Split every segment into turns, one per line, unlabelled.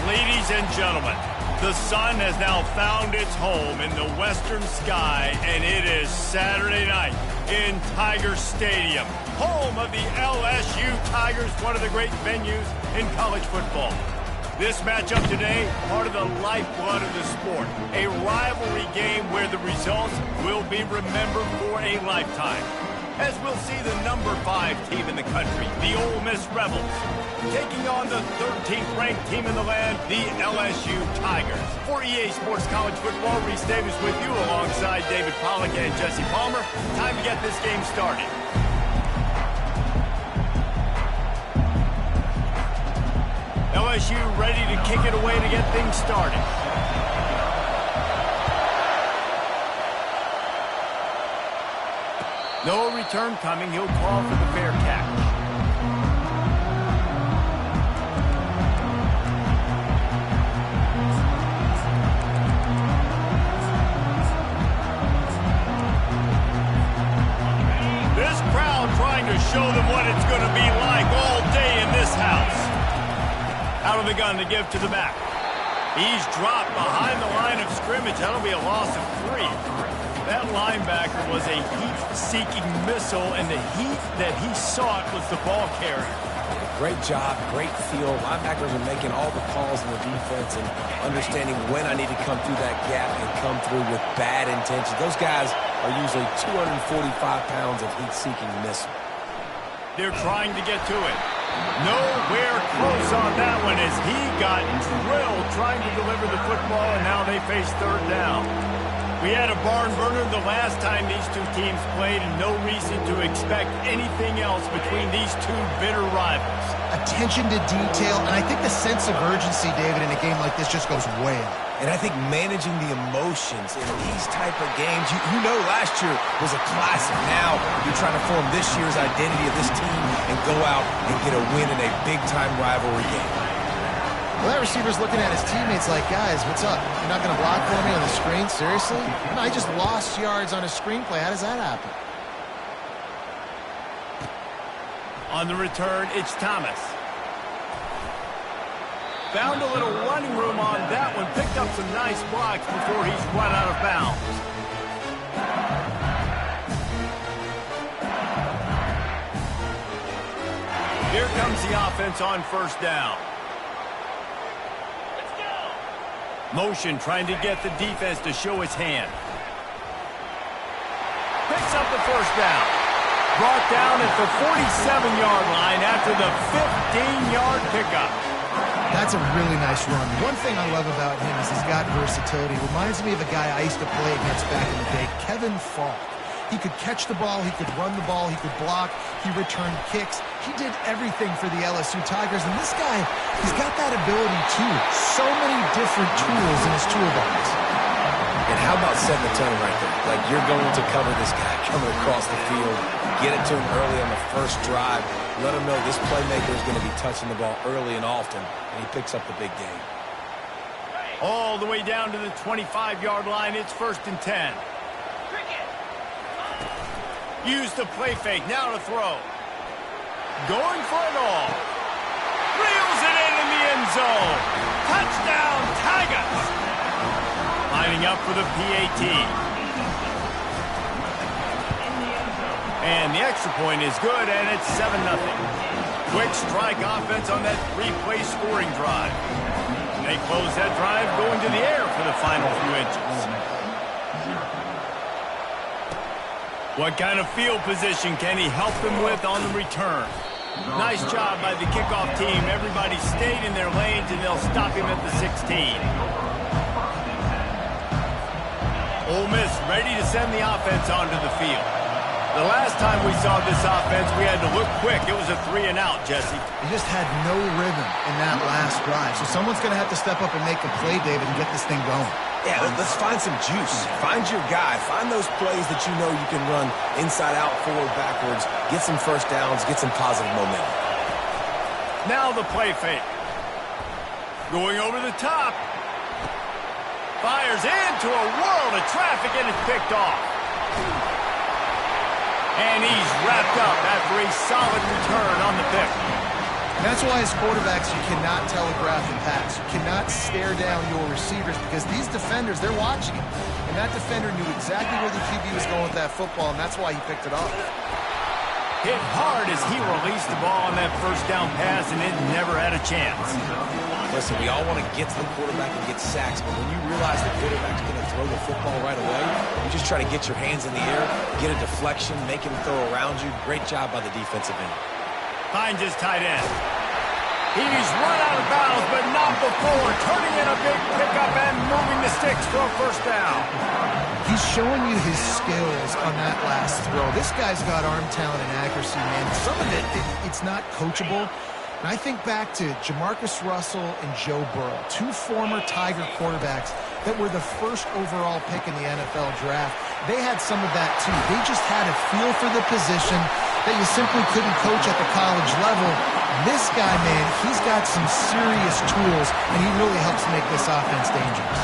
Ladies and gentlemen, the sun has now found its home in the western sky, and it is Saturday night in Tiger Stadium, home of the LSU Tigers, one of the great venues in college football. This matchup today, part of the lifeblood of the sport, a rivalry game where the results will be remembered for a lifetime. As we'll see the number 5 team in the country, the Ole Miss Rebels, taking on the 13th ranked team in the land, the LSU Tigers. For EA Sports College Football, Reese Davis with you alongside David Pollack and Jesse Palmer. Time to get this game started. LSU ready to kick it away to get things started. No return coming. He'll call for the fair catch. This crowd trying to show them what it's going to be like all day in this house. Out of the gun to give to the back. He's dropped behind the line of scrimmage. That'll be a loss of 3. That linebacker was a heat-seeking missile, and the heat that he sought was the ball carrier.
Great job, great feel. Linebackers are making all the calls in the defense and understanding when I need to come through that gap and come through with bad intentions. Those guys are usually 245 pounds of heat-seeking missile.
They're trying to get to it. Nowhere close on that one as he got drilled trying to deliver the football, and now they face third down. We had a barn burner the last time these two teams played, and no reason to expect anything else between these two bitter rivals.
Attention to detail, and I think the sense of urgency, David, in a game like this just goes way up.
And I think managing the emotions in these type of games, you know last year was a classic. Now you're trying to form this year's identity of this team and go out and get a win in a big-time rivalry game.
Well, that receiver's looking at his teammates like, guys, what's up? You're not going to block for me on the screen? Seriously? No, I just lost yards on a screenplay. How does that happen?
On the return, it's Thomas. Found a little running room on that one. Picked up some nice blocks before he's run out of bounds. Here comes the offense on first down. Motion trying to get the defense to show his hand. Picks up the first down. Brought down at the 47-yard line after the 15-yard pickup.
That's a really nice run. One thing I love about him is he's got versatility. Reminds me of a guy I used to play against back in the day, Kevin Falk. He could catch the ball, he could run the ball, he could block, he returned kicks. He did everything for the LSU Tigers, and this guy, he's got that ability too. So many different tools in his toolbox.
And how about setting the tone right there? Like you're going to cover this guy coming across the field, get it to him early on the first drive, let him know this playmaker is going to be touching the ball early and often, and he picks up the big game.
All the way down to the 25-yard line, it's 1st and 10. Use the play fake, now to throw. Going for it all. Reels it in the end zone. Touchdown, Tigers. Lining up for the PAT. And the extra point is good, and it's 7-0. Quick strike offense on that 3-play scoring drive. They close that drive going to the air for the final few inches. What kind of field position can he help them with on the return? Nice job by the kickoff team. Everybody stayed in their lanes, and they'll stop him at the 16. Ole Miss ready to send the offense onto the field. The last time we saw this offense, we had to look quick. It was a 3-and-out, Jesse.
He just had no rhythm in that last drive. So someone's going to have to step up and make a play, David, and get this thing going.
Yeah, let's find some juice. Find your guy. Find those plays that you know you can run inside out, forward, backwards. Get some first downs. Get some positive momentum.
Now the play fake. Going over the top. Fires into a world of traffic, and it's picked off. And he's wrapped up after a solid return on the pick.
That's why as quarterbacks you cannot telegraph the pass. You cannot stare down your receivers because these defenders, they're watching it. And that defender knew exactly where the QB was going with that football, and that's why he picked it off.
Hit hard as he released the ball on that first down pass, and it never had a chance.
Listen, we all want to get to the quarterback and get sacks, but when you realize the quarterback's going to throw the football right away, you just try to get your hands in the air, get a deflection, make him throw around you. Great job by the defensive end.
Finds his tight end. He's run out of bounds, but not before turning in a big pickup and moving the sticks for a first down.
He's showing you his skills on that last throw. This guy's got arm talent and accuracy, man. Some of it's not coachable. And I think back to Jamarcus Russell and Joe Burrow, two former Tiger quarterbacks that were the first overall pick in the NFL draft. They had some of that too. They just had a feel for the position that you simply couldn't coach at the college level. This guy, man, he's got some serious tools, and he really helps make this offense dangerous.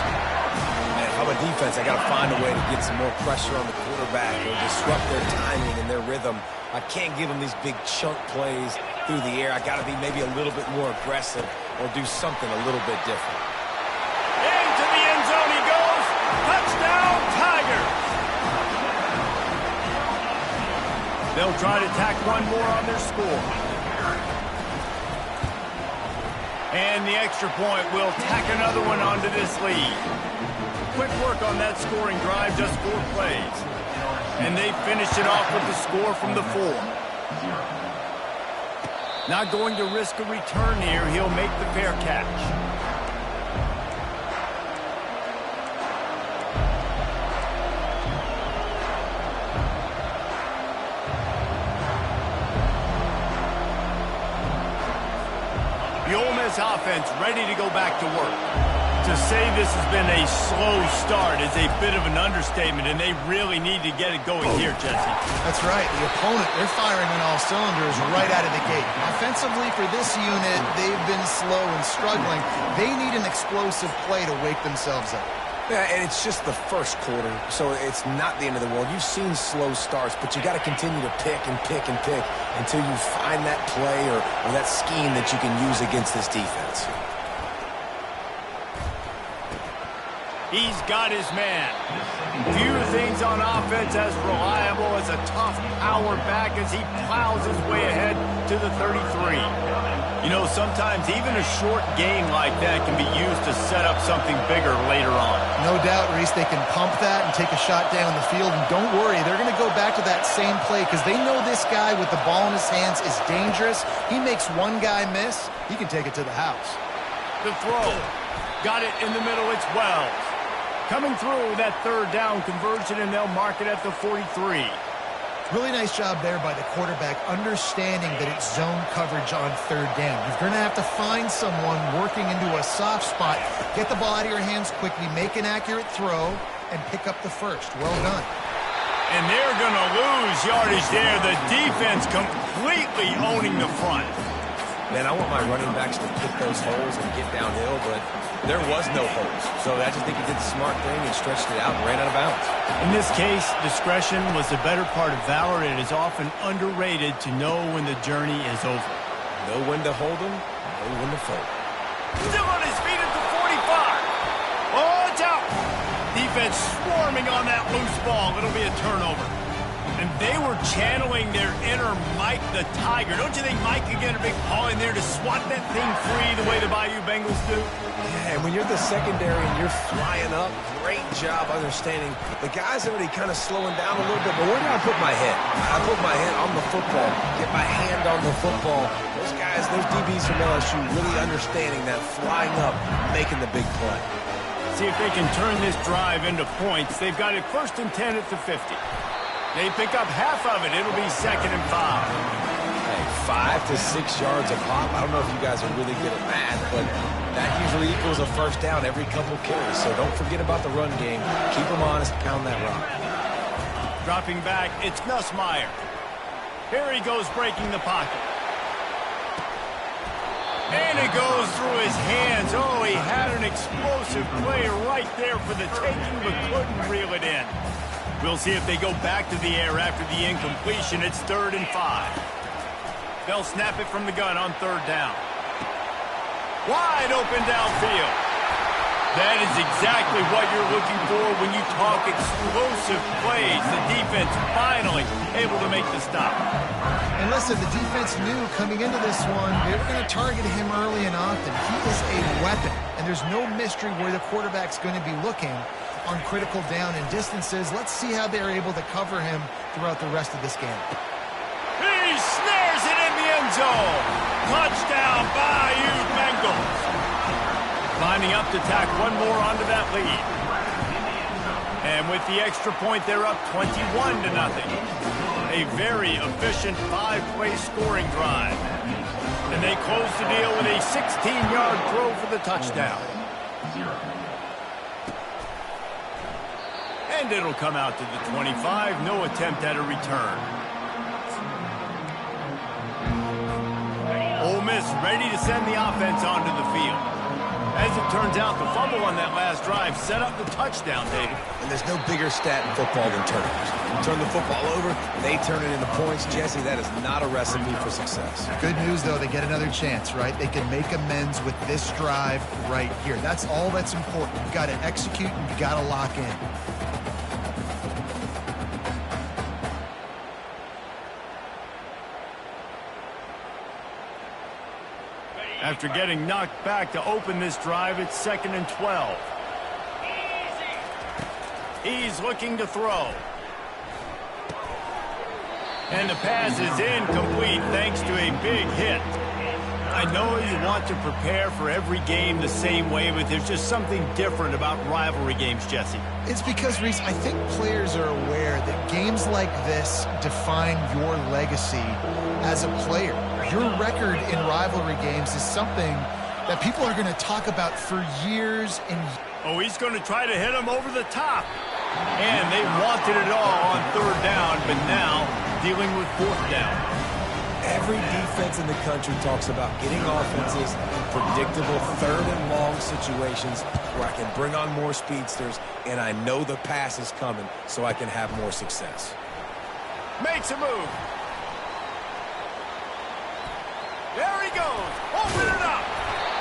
Man, if I'm a defense, I got to find a way to get some more pressure on the quarterback or disrupt their timing and their rhythm. I can't give them these big chunk plays through the air. I got to be maybe a little bit more aggressive or do something a little bit different.
Into the end zone he goes. Touchdown, Tigers. They'll try to tack one more on their score. And the extra point will tack another one onto this lead. Quick work on that scoring drive, just 4 plays. And they finished it off with the score from the 4. Not going to risk a return here. He'll make the fair catch. The Ole Miss offense ready to go back to work. To say this has been a slow start is a bit of an understatement, and they really need to get it going here, Jesse.
That's right. The opponent, they're firing on all cylinders right out of the gate. Offensively for this unit, they've been slow and struggling. They need an explosive play to wake themselves up.
Yeah, and it's just the first quarter, so it's not the end of the world. You've seen slow starts, but you got to continue to pick and pick and pick until you find that play or that scheme that you can use against this defense.
He's got his man. Few things on offense as reliable as a tough power back as he plows his way ahead to the 33. You know, sometimes even a short game like that can be used to set up something bigger later on.
No doubt, Reese, they can pump that and take a shot down the field. And don't worry, they're going to go back to that same play because they know this guy with the ball in his hands is dangerous. He makes one guy miss, he can take it to the house.
The throw. Got it in the middle, it's Wells. Coming through that third down conversion, and they'll mark it at the 43.
Really nice job there by the quarterback, understanding that it's zone coverage on third down. You're going to have to find someone working into a soft spot, get the ball out of your hands quickly, make an accurate throw, and pick up the first. Well done.
And they're going to lose yardage there. The defense completely owning the front.
Man, I want my running backs to pick those holes and get downhill, but there was no holes. So I just think he did the smart thing and stretched it out and ran out of bounds.
In this case, discretion was the better part of valor. It is often underrated to know when the journey is over.
Know when to hold them, know when to fold.
Still on his feet at the 45. Oh, it's out. Defense swarming on that loose ball. It'll be a turnover. And they were channeling their inner Mike the Tiger. Don't you think Mike could get a big paw in there to swat that thing free the way the Bayou Bengals do?
Yeah, and when you're the secondary and you're flying up, great job understanding. The guy's already kind of slowing down a little bit, but where do I put my head? I put my head on the football, get my hand on the football. Those guys, those DBs from LSU really understanding that flying up, making the big play.
See if they can turn this drive into points. They've got it 1st and 10 at the 50. They pick up half of it. It'll be 2nd and 5.
Hey, 5 to 6 yards a pop. I don't know if you guys are really good at math, but that usually equals a first down every couple carries. So don't forget about the run game. Keep them honest. Pound that rock.
Dropping back, it's Nussmeier. Here he goes breaking the pocket. And it goes through his hands. Oh, he had an explosive play right there for the taking, but couldn't reel it in. We'll see if they go back to the air after the incompletion. It's 3rd and 5. They'll snap it from the gun on 3rd down. Wide open downfield. That is exactly what you're looking for when you talk explosive plays. The defense finally able to make the stop.
And listen, the defense knew coming into this one, they were going to target him early and often. He is a weapon, and there's no mystery where the quarterback's going to be looking on critical down and distances. Let's see how they're able to cover him throughout the rest of this game.
He snares it in the end zone. Touchdown, Bayou Bengals. Lining up to tack one more onto that lead. And with the extra point, they're up 21-0. A very efficient 5-play scoring drive. And they close the deal with a 16-yard throw for the touchdown. And it'll come out to the 25. No attempt at a return. Ole Miss ready to send the offense onto the field. As it turns out, the fumble on that last drive set up the touchdown, David.
And there's no bigger stat in football than turnovers. You turn the football over, they turn it into points. Jesse, that is not a recipe for success.
Good news, though, they get another chance, right? They can make amends with this drive right here. That's all that's important. You've got to execute and you've got to lock in.
After getting knocked back to open this drive, it's 2nd and 12. He's looking to throw. And the pass is incomplete thanks to a big hit. I know you want to prepare for every game the same way, but there's just something different about rivalry games, Jesse.
It's because, Reese, I think players are aware that games like this define your legacy as a player. Your record in rivalry games is something that people are going to talk about for years and years.
Oh, he's going to try to hit him over the top. And they wanted it all on 3rd down, but now dealing with 4th down.
Every defense in the country talks about getting offenses in predictable 3rd and long situations where I can bring on more speedsters and I know the pass is coming so I can have more success.
Makes a move. There he goes. Open it up.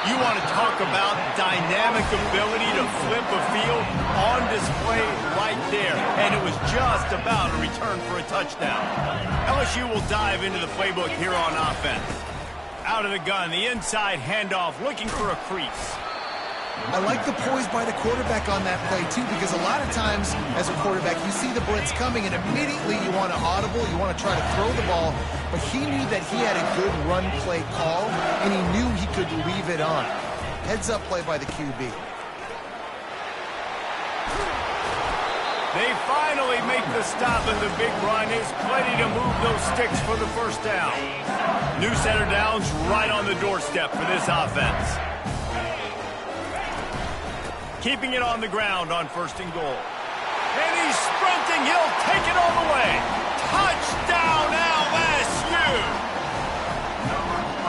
You want to talk about dynamic ability to flip a field on display right there. And it was just about a return for a touchdown. LSU will dive into the playbook here on offense. Out of the gun, the inside handoff, looking for a crease.
I like the poise by the quarterback on that play, too, because a lot of times as a quarterback, you see the blitz coming, and immediately you want to audible, you want to try to throw the ball, but he knew that he had a good run play call, and he knew he could leave it on. Heads-up play by the QB.
They finally make the stop, and the big run is plenty to move those sticks for the 1st down. New center downs right on the doorstep for this offense. Keeping it on the ground on 1st and goal. And he's sprinting. He'll take it all the way. Touchdown, LSU!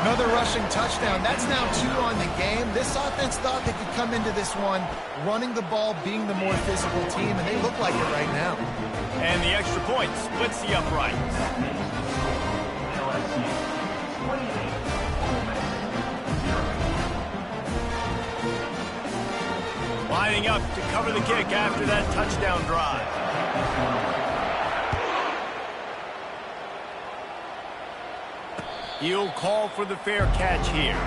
Another rushing touchdown. That's now 2 on the game. This offense thought they could come into this one running the ball, being the more physical team, and they look like it right now.
And the extra point splits the uprights. Lining up to cover the kick after that touchdown drive. He'll call for the fair catch here.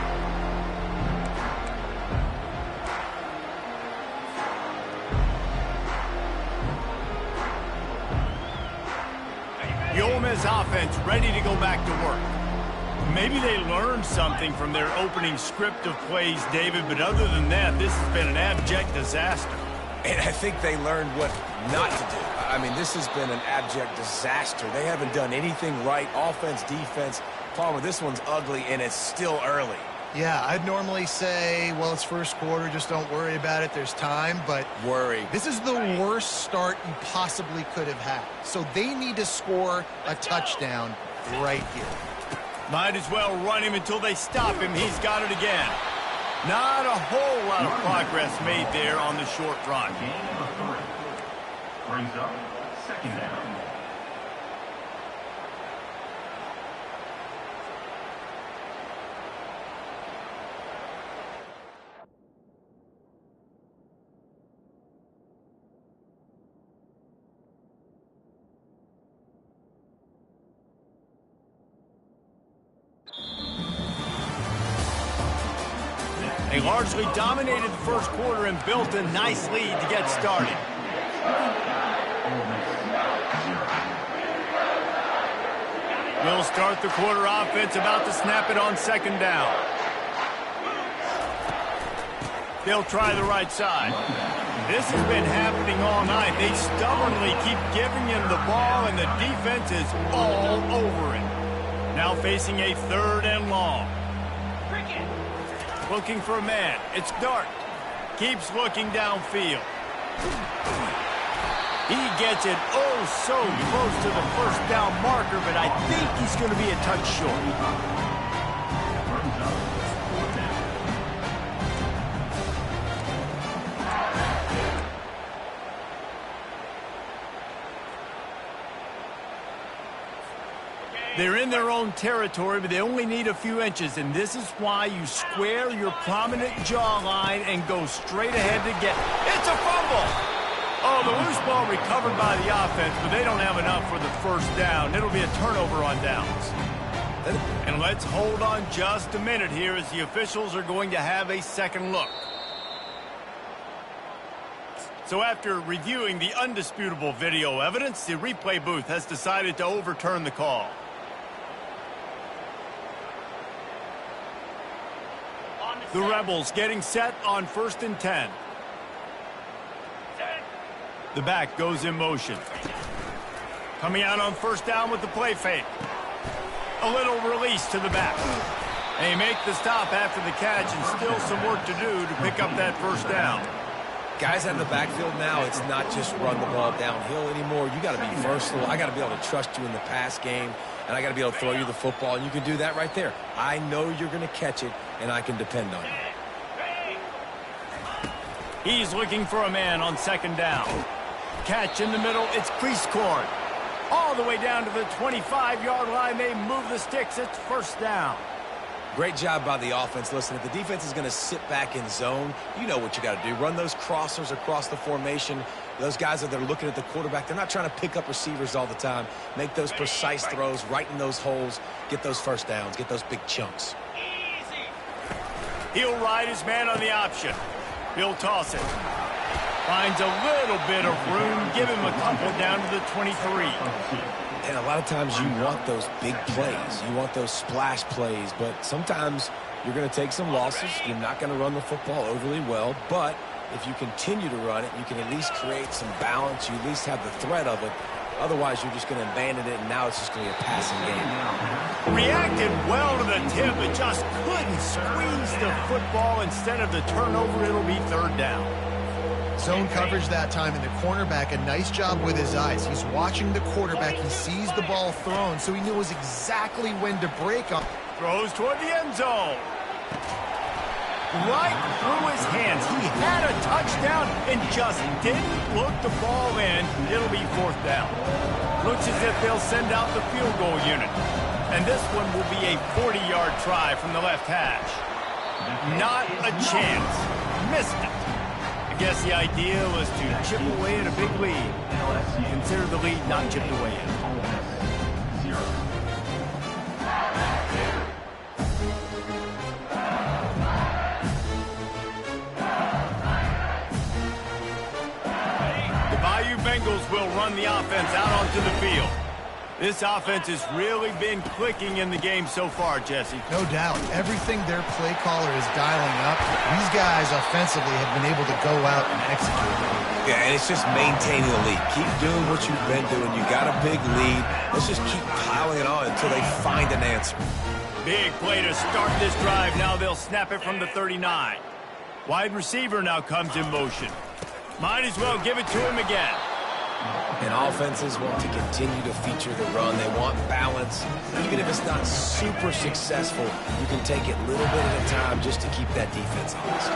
The Ole Miss offense ready to go back to work. Maybe they learned something from their opening script of plays, David, but other than that, this has been an abject disaster.
And I think they learned what not to do. I mean, this has been an abject disaster. They haven't done anything right, offense, defense. Palmer, this one's ugly, and it's still early.
Yeah, I'd normally say, well, it's 1st quarter, just don't worry about it, there's time, but
worry.
This is the worst start you possibly could have had. So they need to score a touchdown right here.
Might as well run him until they stop him. He's got it again. Not a whole lot of progress made there on the short run.
Brings up 2nd down.
They largely dominated the first quarter and built a nice lead to get started. We'll start the quarter offense, about to snap it on second down. They'll try the right side. This has been happening all night. They stubbornly keep giving him the ball, and the defense is all over it. Now facing a 3rd and long. Looking for a man. It's Dart. Keeps looking downfield. He gets it so close to the first down marker, but I think he's going to be a touch short. They're in their own territory, but they only need a few inches, and this is why you square your prominent jawline and go straight ahead to get it. It's a fumble! Oh, the loose ball recovered by the offense, but they don't have enough for the first down. It'll be a turnover on downs. And let's hold on just a minute here as the officials are going to have a second look. So after reviewing the undisputable video evidence, the replay booth has decided to overturn the call. The Rebels getting set on 1st and 10. The back goes in motion. Coming out on first down with the play fake. A little release to the back. They make the stop after the catch, and still some work to do to pick up that first down.
Guys out in the backfield now, it's not just run the ball downhill anymore. You got to be versatile. I got to be able to trust you in the pass game, and I got to be able to throw you the football, and you can do that right there. I know you're going to catch it, and I can depend on you.
He's looking for a man on second down. Catch in the middle. It's crease corn. All the way down to the 25-yard line. They move the sticks. It's first down.
Great job by the offense. Listen, if the defense is going to sit back in zone, you know what you got to do. Run those crossers across the formation. Those guys that are looking at the quarterback, they're not trying to pick up receivers all the time. Make those precise throws right in those holes. Get those first downs. Get those big chunks.
He'll ride his man on the option. He'll toss it. Finds a little bit of room. Give him a couple down to the 23.
And a lot of times you want those big plays. You want those splash plays. But sometimes you're going to take some losses. You're not going to run the football overly well. But if you continue to run it, you can at least create some balance. You at least have the threat of it. Otherwise, you're just going to abandon it, and now it's just going to be a passing game.
Reacted well to the tip, but just couldn't squeeze the football. Instead of the turnover, it'll be 3rd down.
Zone coverage that time, and the cornerback, a nice job with his eyes. He's watching the quarterback. He sees the ball thrown, so he knows exactly when to break on.
Throws toward the end zone. Right through his hands. He had a touchdown and just didn't look the ball in. It'll be 4th down. Looks as if they'll send out the field goal unit. And this one will be a 40-yard try from the left hash. Not a chance. Missed it. I guess the idea was to chip away at a big lead. Consider the lead not chipped away yet. The Bayou Bengals will run the offense out onto the field. This offense has really been clicking in the game so far, Jesse.
No doubt. Everything their play caller is dialing up, these guys offensively have been able to go out and execute.
Yeah, and it's just maintaining the lead. Keep doing what you've been doing. You got a big lead. Let's just keep piling it on until they find an answer.
Big play to start this drive. Now they'll snap it from the 39. Wide receiver now comes in motion. Might as well give it to him again.
And offenses want to continue to feature the run. They want balance. Even if it's not super successful, you can take it little bit at a time just to keep that defense honest.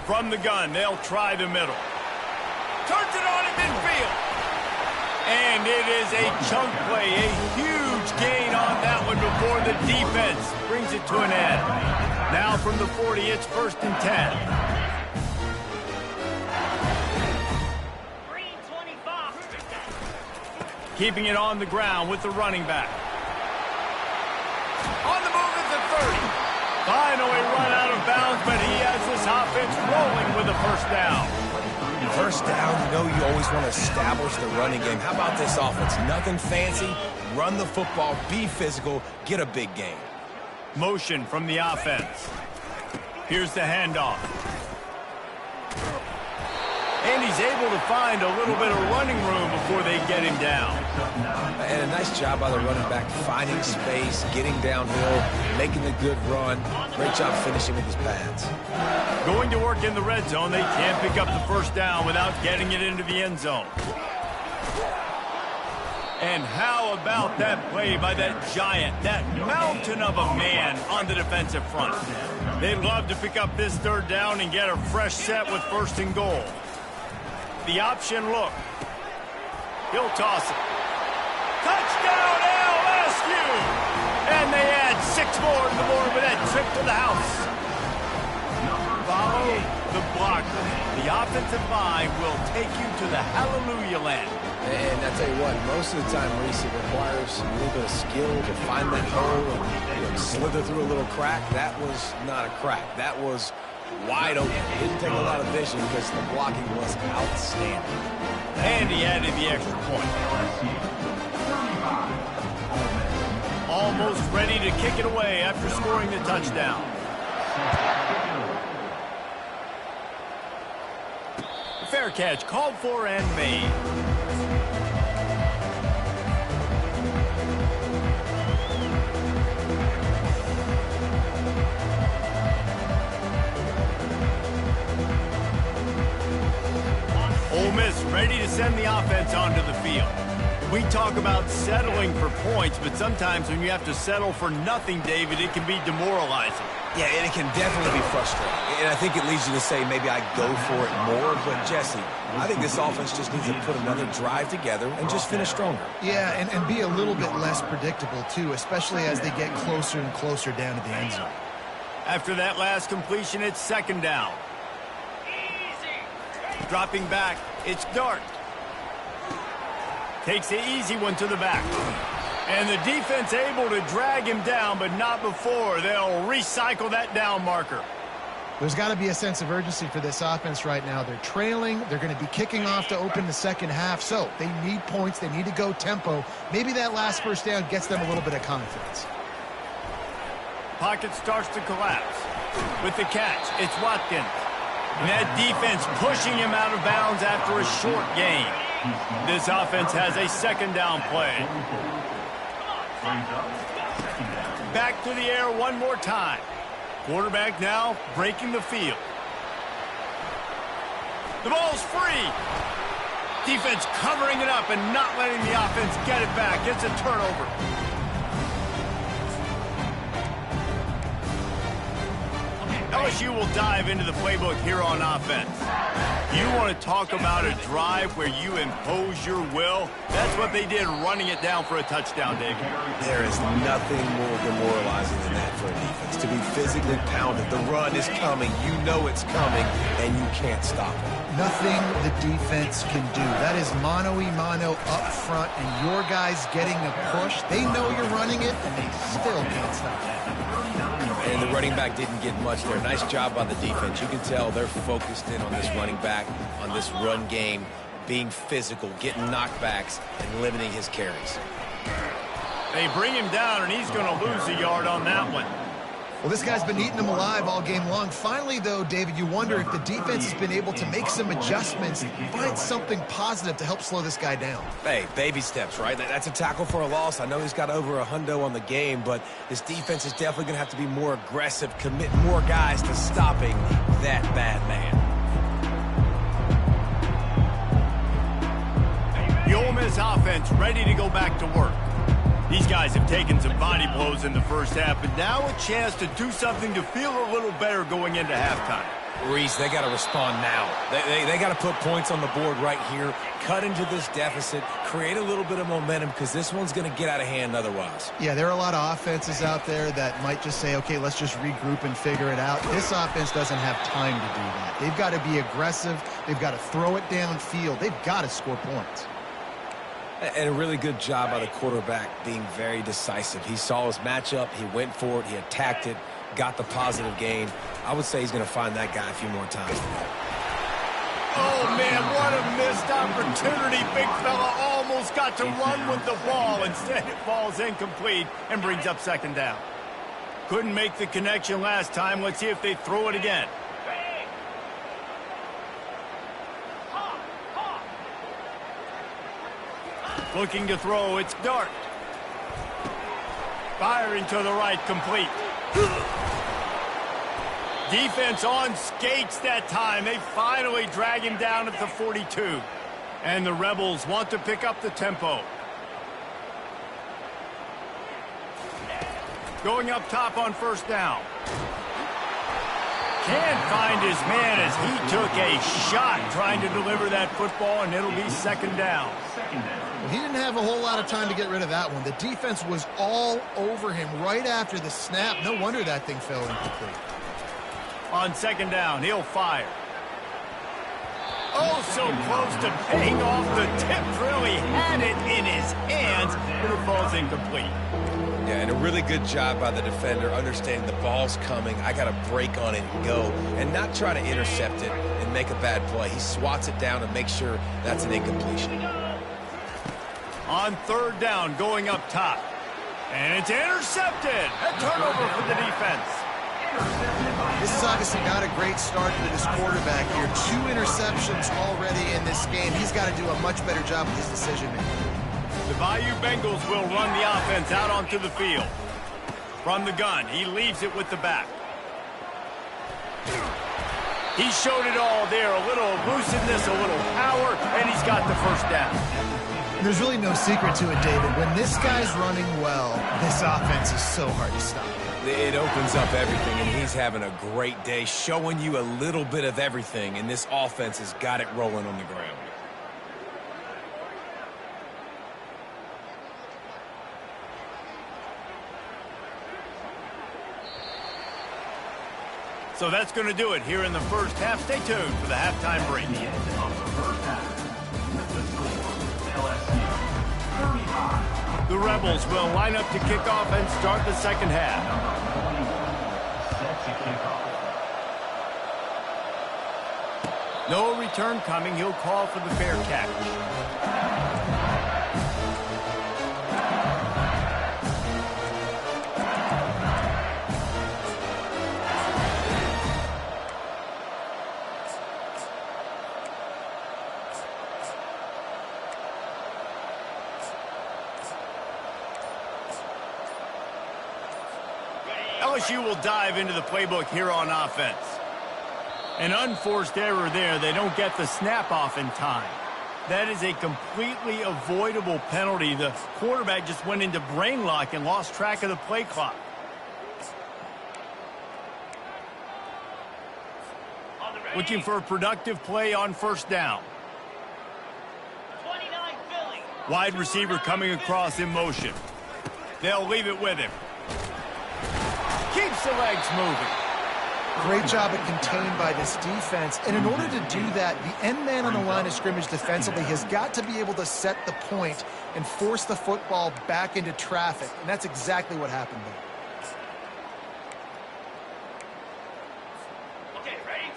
From the gun, they'll try the middle. Turns it on at midfield. And it is a chunk play, a huge gain on that one before the defense brings it to an end. Now from the 40, it's 1st and 10. Keeping it on the ground with the running back. On the move at the 30. Finally run out of bounds, but he has this offense rolling with a first down.
First down, you know you always want to establish the running game. How about this offense? Nothing fancy. Run the football, be physical, get a big gain.
Motion from the offense. Here's the handoff. And he's able to find a little bit of running room before they get him down.
And a nice job by the running back, finding space, getting downhill, making a good run. Great job finishing with his pads.
Going to work in the red zone, they can't pick up the first down without getting it into the end zone. And how about that play by that giant, that mountain of a man on the defensive front? They'd love to pick up this third down and get a fresh set with first and goal. The option look. He'll toss it. Touchdown LSU! And they add 6 more to the board with that trip to the house. Follow the blocker. The offensive line will take you to the hallelujah land.
And I tell you what, most of the time, Reese, it requires a little bit of skill to find that hole and slither through a little crack. That was not a crack. That was wide open. It didn't take a lot of vision because the blocking was outstanding.
And he added the extra point. Almost ready to kick it away after scoring the touchdown. Fair catch called for and made. Ole Miss ready to send the offense onto the field. We talk about settling for points, but sometimes when you have to settle for nothing, David, it can be demoralizing.
Yeah, and it can definitely be frustrating. And I think it leads you to say maybe I go for it more. But, Jesse, I think this offense just needs to put another drive together and just finish stronger.
Yeah, and be a little bit less predictable, too, especially as they get closer and closer down to the end zone.
After that last completion, it's second down. Dropping back, it's Dart. Takes the easy one to the back. And the defense able to drag him down, but not before. They'll recycle that down marker.
There's got to be a sense of urgency for this offense right now. They're trailing. They're going to be kicking off to open the second half. So they need points. They need to go tempo. Maybe that last first down gets them a little bit of confidence.
Pocket starts to collapse. With the catch, it's Watkins. And that defense pushing him out of bounds after a short gain. This offense has a second down play. Back to the air one more time. Quarterback now breaking the field. The ball's free. Defense covering it up and not letting the offense get it back. It's a turnover. LSU will dive into the playbook here on offense. You want to talk about a drive where you impose your will? That's what they did running it down for a touchdown, David.
There is nothing more demoralizing than that for a defense. To be physically pounded. The run is coming. You know it's coming, and you can't stop it.
Nothing the defense can do. That is mano-a-mano up front, and your guys getting a push. They know you're running it, and they still can't stop it.
And the running back didn't get much there. Nice job by the defense. You can tell they're focused in on this running back, on this run game, being physical, getting knockbacks, and limiting his carries.
They bring him down, and he's going to lose a yard on that one.
Well, this guy's been eating them alive all game long. Finally, though, David, you wonder if the defense has been able to make some adjustments, find something positive to help slow this guy down.
Hey, baby steps, right? That's a tackle for a loss. I know he's got over $100 on the game, but this defense is definitely going to have to be more aggressive, commit more guys to stopping that bad man.
The Ole Miss offense ready to go back to work. These guys have taken some body blows in the first half, but now a chance to do something to feel a little better going into halftime.
Reese, they got to respond now. They got to put points on the board right here, cut into this deficit, create a little bit of momentum because this one's going to get out of hand otherwise.
Yeah, there are a lot of offenses out there that might just say, okay, let's just regroup and figure it out. This offense doesn't have time to do that. They've got to be aggressive. They've got to throw it downfield. They've got to score points.
And a really good job by the quarterback being very decisive. He saw his matchup, he went for it, he attacked it, got the positive gain. I would say he's going to find that guy a few more times.
Oh, man, what a missed opportunity. Big fella almost got to run with the ball. Instead, it falls incomplete and brings up second down. Couldn't make the connection last time. Let's see if they throw it again. Looking to throw, it's Dart. Firing to the right, complete. Defense on skates that time. They finally drag him down at the 42. And the Rebels want to pick up the tempo. Going up top on first down. Can't find his man as he took a shot trying to deliver that football, and it'll be second down.
Well, he didn't have a whole lot of time to get rid of that one. The defense was all over him right after the snap. No wonder that thing fell incomplete.
On second down, he'll fire. Oh, so close to paying off the tip. Really had it in his hands, but it falls incomplete.
Yeah, and a really good job by the defender understanding the ball's coming. I got to break on it and go, and not try to intercept it and make a bad play. He swats it down and makes sure that's an incompletion.
On third down, going up top. And it's intercepted. A turnover for the defense.
This is obviously not a great start to this quarterback here. 2 interceptions already in this game. He's got to do a much better job with his decision-making.
The Bayou Bengals will run the offense out onto the field. From the gun, he leaves it with the back. He showed it all there. A little elusiveness, a little power, and he's got the first down.
There's really no secret to it, David. When this guy's running well, this offense is so hard to stop.
It opens up everything, and he's having a great day, showing you a little bit of everything, and this offense has got it rolling on the ground.
So that's going to do it here in the first half. Stay tuned for the halftime break. The Rebels will line up to kick off and start the second half. No return coming. He'll call for the fair catch. LSU will dive into the playbook here on offense. An unforced error there. They don't get the snap off in time. That is a completely avoidable penalty. The quarterback just went into brain lock and lost track of the play clock. Looking for a productive play on first down. Wide receiver coming across in motion. They'll leave it with him. Keeps the legs moving.
Great job at contained by this defense. And in order to do that, the end man on the line of scrimmage defensively has got to be able to set the point and force the football back into traffic. And that's exactly what happened there.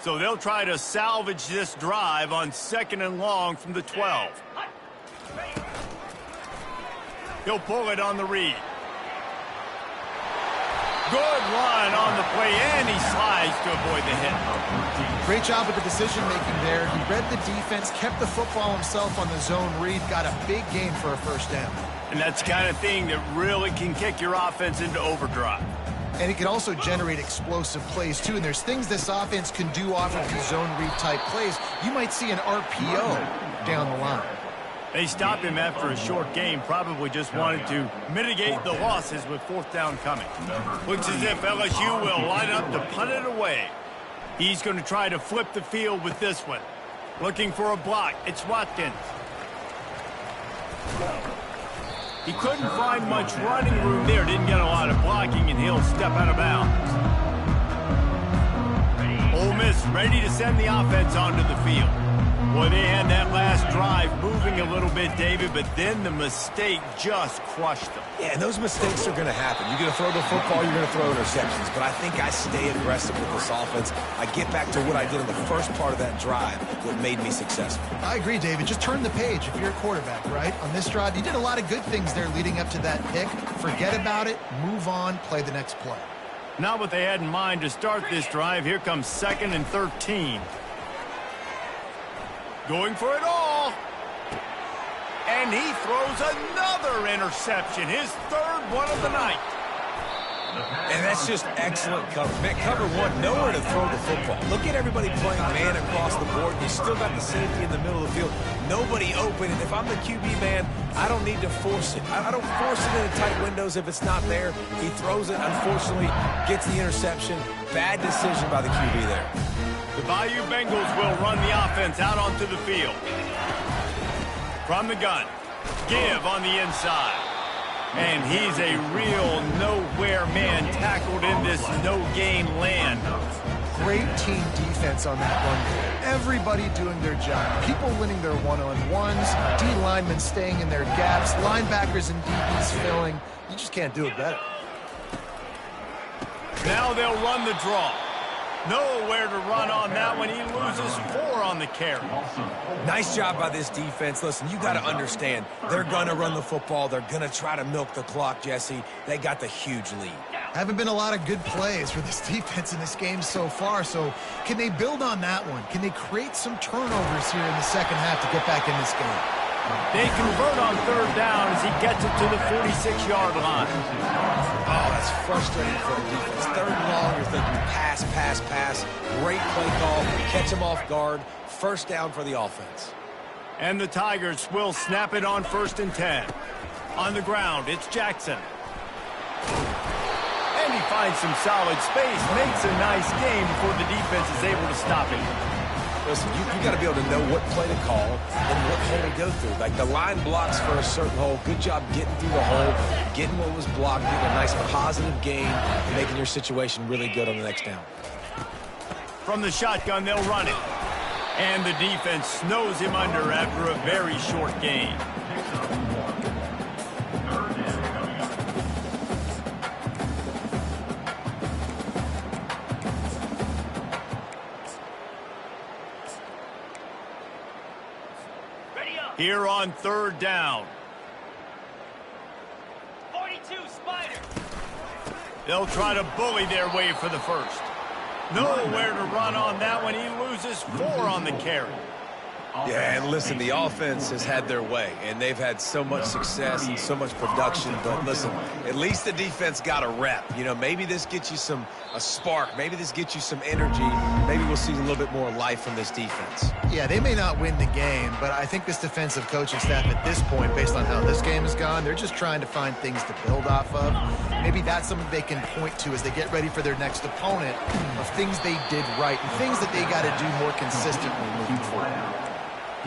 So they'll try to salvage this drive on second and long from the 12. He'll pull it on the read. Good run on the play, and he slides to avoid the hit.
Great job with the decision-making there. He read the defense, kept the football himself on the zone read, got a big gain for a first down.
And that's the kind of thing that really can kick your offense into overdrive.
And it can also generate explosive plays, too. And there's things this offense can do off of these zone read-type plays. You might see an RPO down the line.
They stopped him after a short game, probably just wanted to mitigate the losses with fourth down coming. Looks as if LSU will line up to punt it away. He's going to try to flip the field with this one. Looking for a block. It's Watkins. He couldn't find much running room there. Didn't get a lot of blocking, and he'll step out of bounds. Ole Miss ready to send the offense onto the field. Boy, they had that last drive moving a little bit, David, but then the mistake just crushed them.
Yeah, and those mistakes are going to happen. You're going to throw the football, you're going to throw interceptions. But I think I stay aggressive with this offense. I get back to what I did in the first part of that drive that made me successful.
I agree, David. Just turn the page if you're a quarterback, right? On this drive, you did a lot of good things there leading up to that pick. Forget about it, move on, play the next play.
Not what they had in mind to start this drive. Here comes 2nd and 13. Going for it all. And he throws another interception, his 3rd one of the night.
And that's just excellent cover. Man, cover one, nowhere to throw the football. Look at everybody playing man across the board. You still got the safety in the middle of the field. Nobody open. And if I'm the QB man, I don't need to force it. I don't force it into tight windows if it's not there. He throws it, unfortunately, gets the interception. Bad decision by the QB there.
The Bayou Bengals will run the offense out onto the field. From the gun, give on the inside. And he's a real nowhere man tackled in this no-gain land.
Great team defense on that one. Everybody doing their job. People winning their one-on-ones, D linemen staying in their gaps, linebackers and DBs filling. You just can't do it better.
Now they'll run the draw. Nowhere to run on that one. He loses 4 on the carry.
Nice job by this defense. Listen, you got to understand, they're going to run the football. They're going to try to milk the clock, Jesse. They got the huge lead.
Haven't been a lot of good plays for this defense in this game so far, so can they build on that one? Can they create some turnovers here in the second half to get back in this game?
They convert on 3rd down as he gets it to the 46-yard line.
Oh, that's frustrating for a defense. 3rd and long, you're thinking pass, pass, pass. Great play call. Catch them off guard. 1st down for the offense.
And the Tigers will snap it on 1st and 10. On the ground, it's Jackson. And he finds some solid space, makes a nice game before the defense is able to stop him.
Listen, you got to be able to know what play to call and what hole to go through. Like the line blocks for a certain hole. Good job getting through the hole, getting what was blocked, getting a nice positive gain, and making your situation really good on the next down.
From the shotgun, they'll run it. And the defense snows him under after a very short gain. Here on 3rd down. 42 Spider. They'll try to bully their way for the 1st. Nowhere to run on that one. He loses 4 on the carry.
Yeah, and listen, the offense has had their way, and they've had so much success and so much production. But listen, at least the defense got a rep. You know, maybe this gets you a spark. Maybe this gets you some energy. Maybe we'll see a little bit more life from this defense.
Yeah, they may not win the game, but I think this defensive coaching staff at this point, based on how this game has gone, they're just trying to find things to build off of. Maybe that's something they can point to as they get ready for their next opponent of things they did right and things that they got to do more consistently moving forward.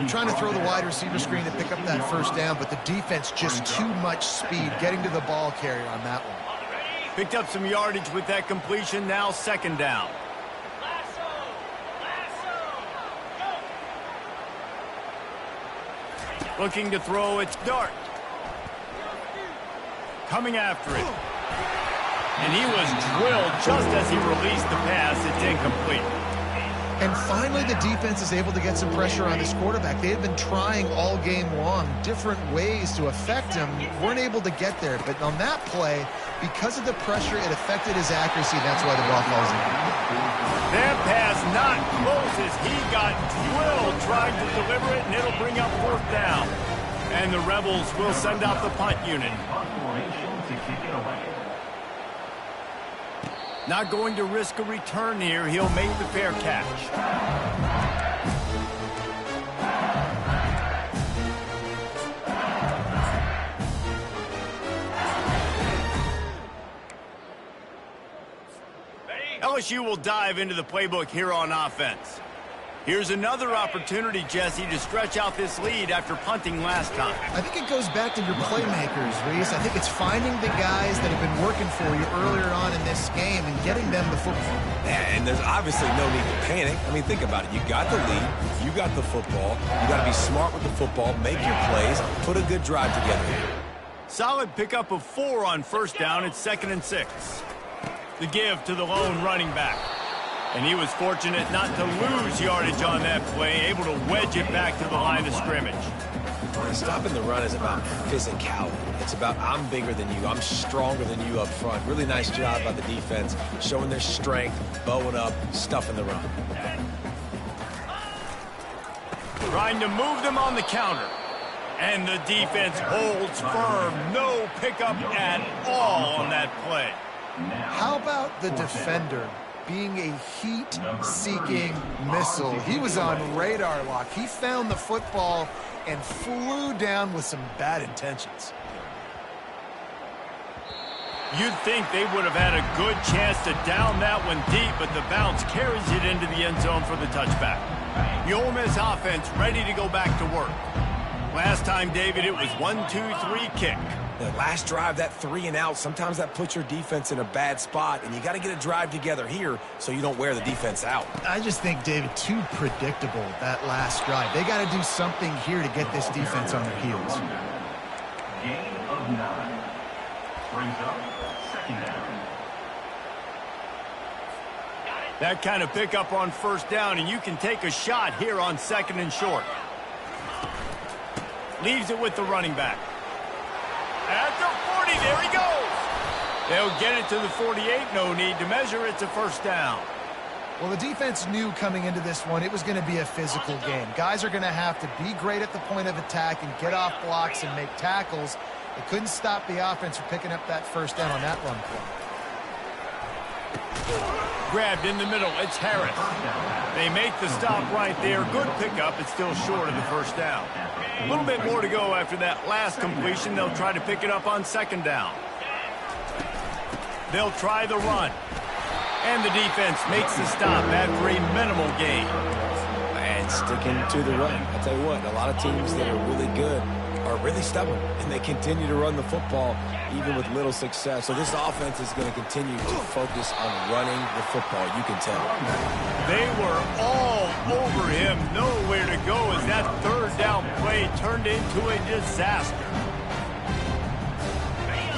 Trying to throw the wide receiver screen to pick up that 1st down, but the defense just too much speed getting to the ball carrier on that one.
Picked up some yardage with that completion. Now 2nd down. Looking to throw, it's Dart. Coming after it. And he was drilled just as he released the pass. It's incomplete.
And finally, the defense is able to get some pressure on this quarterback. They had been trying all game long different ways to affect him. Weren't able to get there. But on that play, because of the pressure, it affected his accuracy. That's why the ball falls in.
That pass not close as he got drilled trying to deliver it, and it'll bring up 4th down. And the Rebels will send out the punt unit. Not going to risk a return here. He'll make the fair catch. LSU will dive into the playbook here on offense. Here's another opportunity, Jesse, to stretch out this lead after punting last time.
I think it goes back to your playmakers, Reese. I think it's finding the guys that have been working for you earlier on in this game and getting them the football.
And there's obviously no need to panic. I mean, think about it. You got the lead. You got the football. You got to be smart with the football, make your plays, put a good drive together here.
Solid pickup of 4 on first down. It's 2nd and 6. The give to the lone running back. And he was fortunate not to lose yardage on that play, able to wedge it back to the line of scrimmage.
Stopping the run is about physicality. It's about I'm bigger than you, I'm stronger than you up front. Really nice job by the defense, showing their strength, bowing up, stuffing the run.
Trying to move them on the counter. And the defense holds firm. No pickup at all on that play.
How about the defender being a heat-seeking missile? He was on radar lock. He found the football and flew down with some bad intentions.
You'd think they would have had a good chance to down that one deep, but the bounce carries it into the end zone for the touchback. The Ole Miss offense ready to go back to work. Last time, David, it was 1-2-3 kick.
The last drive, that 3 and out, sometimes that puts your defense in a bad spot, and you got to get a drive together here so you don't wear the defense out.
I just think, David, too predictable, that last drive. They got to do something here to get this defense on their heels.
Gain of 9. Brings up 2nd down.
That kind of pickup on first down, and you can take a shot here on 2nd and short. Leaves it with the running back. At the 40, there he goes. They'll get it to the 48, no need to measure. It's a first down.
Well, the defense knew coming into this one it was going to be a physical game. Guys are going to have to be great at the point of attack and get off blocks and make tackles. They couldn't stop the offense from picking up that first down on that run play.
Grabbed in the middle, it's Harris. They make the stop right there. Good pickup, it's still short of the first down. A little bit more to go after that last completion. They'll try to pick it up on 2nd down. They'll try the run. And the defense makes the stop after a minimal gain.
And sticking to the run. I'll tell you what, a lot of teams that are really good are really stubborn, and they continue to run the football even with little success. So this offense is going to continue to focus on running the football, you can tell.
They were all over him, nowhere to go as that 3rd down play turned into a disaster.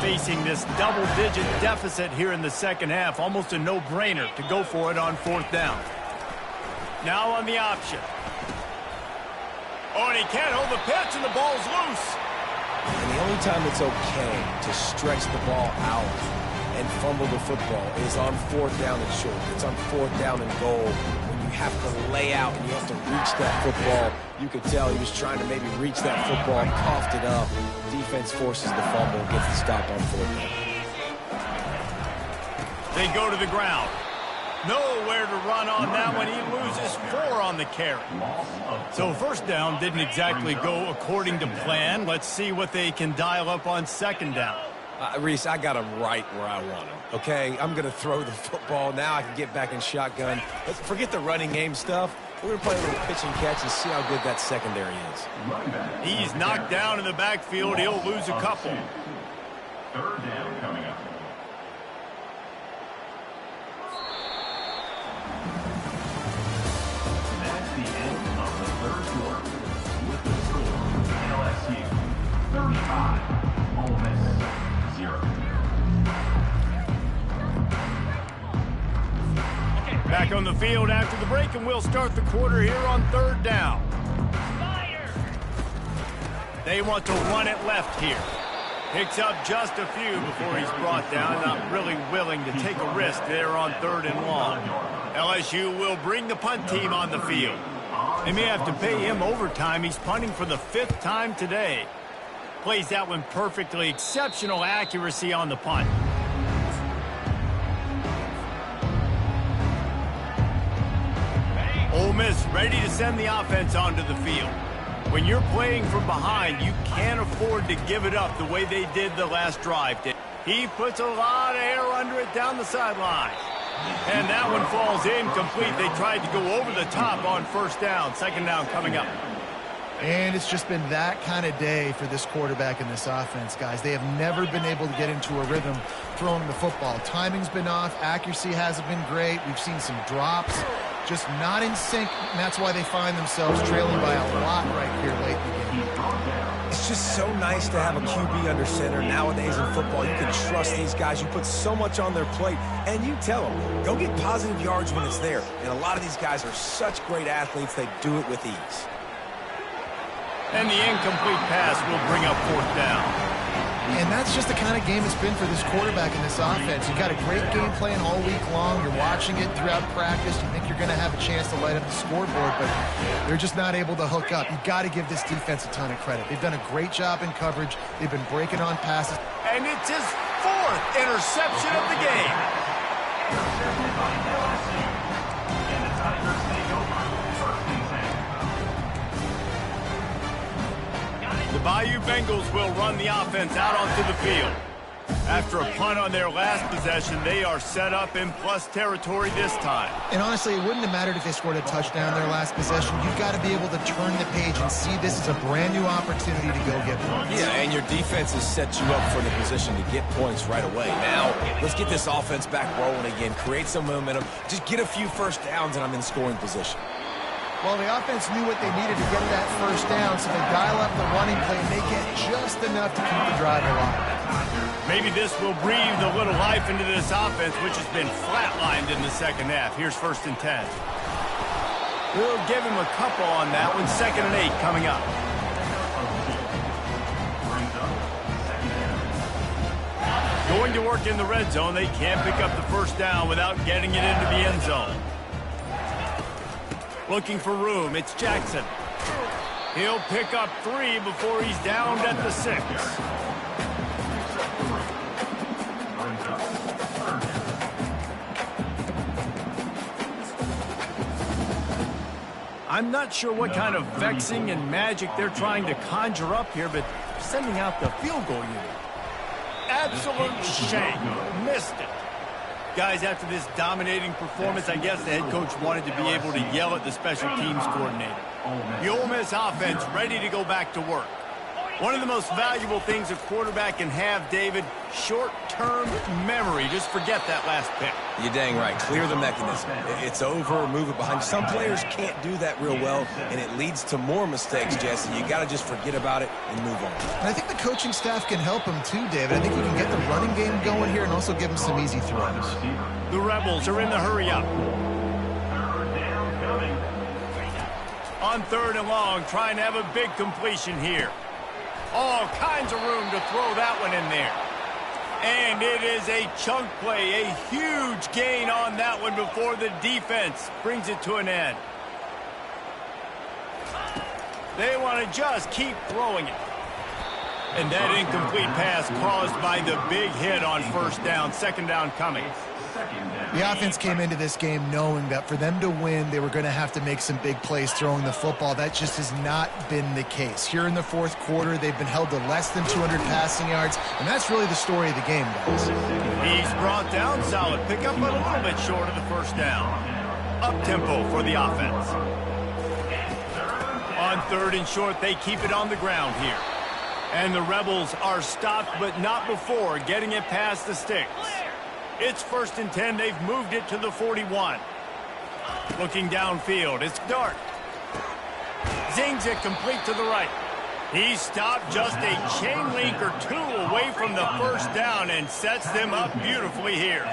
Facing this double-digit deficit here in the second half, almost a no-brainer to go for it on 4th down. Now on the option. Oh, and he can't hold the pitch, and the ball's loose.
And the only time it's okay to stretch the ball out and fumble the football is on 4th down and short. It's on 4th down and goal when you have to lay out and you have to reach that football. You could tell he was trying to maybe reach that football, coughed it up. Defense forces the fumble, gets the stop on 4th down.
They go to the ground. Nowhere to run on that one. He loses 4 on the carry. So first down didn't exactly go according to plan. Let's see what they can dial up on 2nd down.
Reese, I got him right where I want him, okay? I'm going to throw the football. Now I can get back in shotgun. Let's forget the running game stuff. We're going to play a little pitch and catch and see how good that secondary is.
He's knocked down in the backfield. He'll lose a couple.
3rd down coming up. That's the end of the 3rd quarter. With the score, LSU 35, Ole Miss 0.
Back on the field after the break, and we'll start the quarter here on 3rd down. They want to run it left here. Picks up just a few before he's brought down. Not really willing to take a risk there on 3rd and long. LSU will bring the punt team on the field. They may have to pay him overtime. He's punting for the 5th time today. Plays that one perfectly. Exceptional accuracy on the punt. Ole Miss ready to send the offense onto the field. When you're playing from behind, you can't afford to give it up the way they did the last drive. He puts a lot of air under it down the sideline. And that one falls incomplete. They tried to go over the top on 1st down. 2nd down coming up.
And it's just been that kind of day for this quarterback in this offense, guys. They have never been able to get into a rhythm throwing the football. Timing's been off. Accuracy hasn't been great. We've seen some drops. Just not in sync, and that's why they find themselves trailing by a lot right here late in the game.
It's just so nice to have a QB under center. Nowadays in football, you can trust these guys. You put so much on their plate, and you tell them, go get positive yards when it's there. And a lot of these guys are such great athletes, they do it with ease.
And the incomplete pass will bring up 4th down.
And that's just the kind of game it's been for this quarterback in this offense. You've got a great game plan all week long. You're watching it throughout practice. You think you're going to have a chance to light up the scoreboard, but they're just not able to hook up. You've got to give this defense a ton of credit. They've done a great job in coverage. They've been breaking on passes.
And it's his 4th interception of the game.
Intercepted by LSU. And the Tigers take over 1st and 10.
The Bayou Bengals will run the offense out onto the field. After a punt on their last possession, they are set up in plus territory this time.
And honestly, it wouldn't have mattered if they scored a touchdown their last possession. You've got to be able to turn the page and see this as a brand new opportunity to go get points.
Yeah, and your defense has set you up for the position to get points right away. Now, let's get this offense back rolling again, create some momentum, just get a few first downs, and I'm in scoring position.
Well, the offense knew what they needed to get that first down, so they dial up the running play, and they get just enough to keep the drive alive.
Maybe this will breathe a little life into this offense, which has been flatlined in the second half. Here's 1st and 10. We'll give him a couple on that one. 2nd and 8 coming up. Going to work in the red zone. They can't pick up the first down without getting it into the end zone. Looking for room. It's Jackson. He'll pick up 3 before he's downed at the 6. I'm not sure what kind of vexing and magic they're trying to conjure up here, but sending out the field goal unit. Absolute shame. Missed it. Guys, after this dominating performance, I guess the head coach wanted to be able to yell at the special teams coordinator. The Ole Miss offense ready to go back to work. One of the most valuable things a quarterback can have, David, short-term memory. Just forget that last pick.
You're dang right. Clear the mechanism. It's over, move it behind. Some players can't do that real well, and it leads to more mistakes, Jesse. You got to just forget about it and move on.
And I think the coaching staff can help him too, David. I think you can get the running game going here and also give him some easy throws.
The Rebels are in the hurry-up. On 3rd and long, trying to have a big completion here. All kinds of room to throw that one in there. And it is a chunk play, a huge gain on that one before the defense brings it to an end. They want to just keep throwing it. And that incomplete pass caused by the big hit on 1st down, 2nd down coming.
The offense came into this game knowing that for them to win, they were going to have to make some big plays throwing the football. That just has not been the case. Here in the 4th quarter, they've been held to less than 200 passing yards, and that's really the story of the game, guys.
He's brought down solid pickup, but a little bit short of the 1st down. Up-tempo for the offense. On 3rd and short, they keep it on the ground here. And the Rebels are stopped, but not before getting it past the sticks. It's 1st and 10. They've moved it to the 41. Looking downfield, it's Dart. Zings it complete to the right. He stopped just a chain link or 2 away from the 1st down and sets them up beautifully here.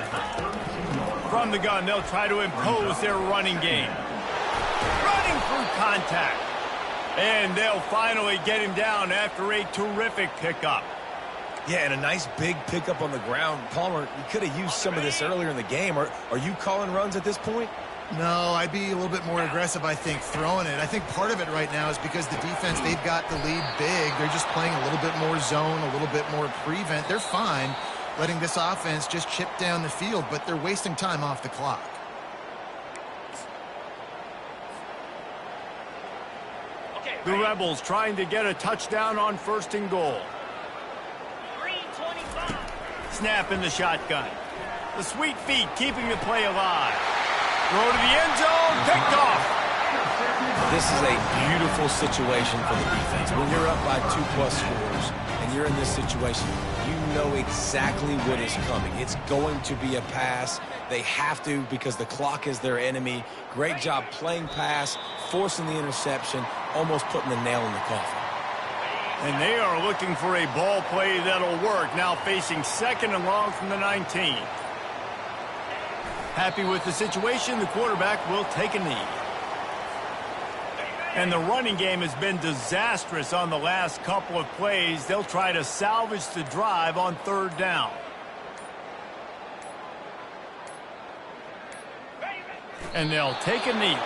From the gun, they'll try to impose their running game. Running through contact. And they'll finally get him down after a terrific pickup.
Yeah, and a nice big pickup on the ground. Palmer, you could have used some of this earlier in the game. Are you calling runs at this point?
No, I'd be a little bit more aggressive, I think, throwing it. I think part of it right now is because the defense, they've got the lead big. They're just playing a little bit more zone, a little bit more prevent. They're fine letting this offense just chip down the field, but they're wasting time off the clock.
The Rebels trying to get a touchdown on 1st and goal. Snap in the shotgun. The sweet feet keeping the play alive. Throw to the end zone, picked off.
This is a beautiful situation for the defense. When you're up by 2+ scores and you're in this situation, you know exactly what is coming. It's going to be a pass. They have to because the clock is their enemy. Great job playing pass, forcing the interception, almost putting the nail in the coffin.
And they are looking for a ball play that'll work. Now facing 2nd and long from the 19. Happy with the situation, the quarterback will take a knee. And the running game has been disastrous on the last couple of plays. They'll try to salvage the drive on 3rd down. And they'll take a knee.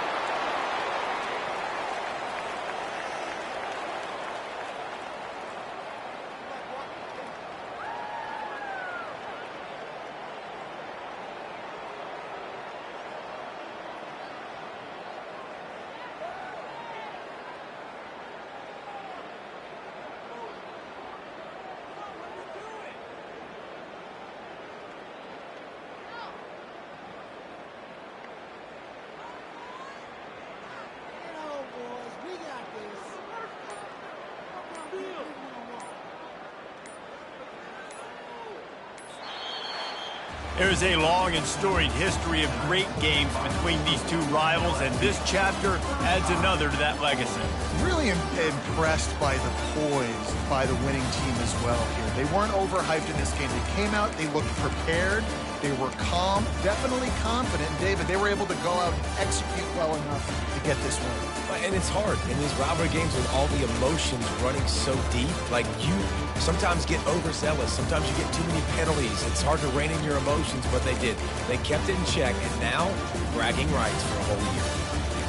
There's a long and storied history of great games between these two rivals, and this chapter adds another to that legacy.
Really impressed by the poise by the winning team as well here. They weren't overhyped in this game. They came out, they looked prepared, they were calm, definitely confident. And David, they were able to go out and execute well enough to get this win.
And it's hard in these rivalry games with all the emotions running so deep. Like, you sometimes get overzealous. Sometimes you get too many penalties. It's hard to rein in your emotions, but they did. They kept it in check, and now bragging rights for a whole year.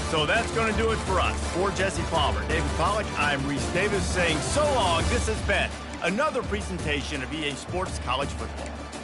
So that's going to do it for us. For Jesse Palmer, David Pollack, I'm Reese Davis saying so long. This has been another presentation of EA Sports College Football.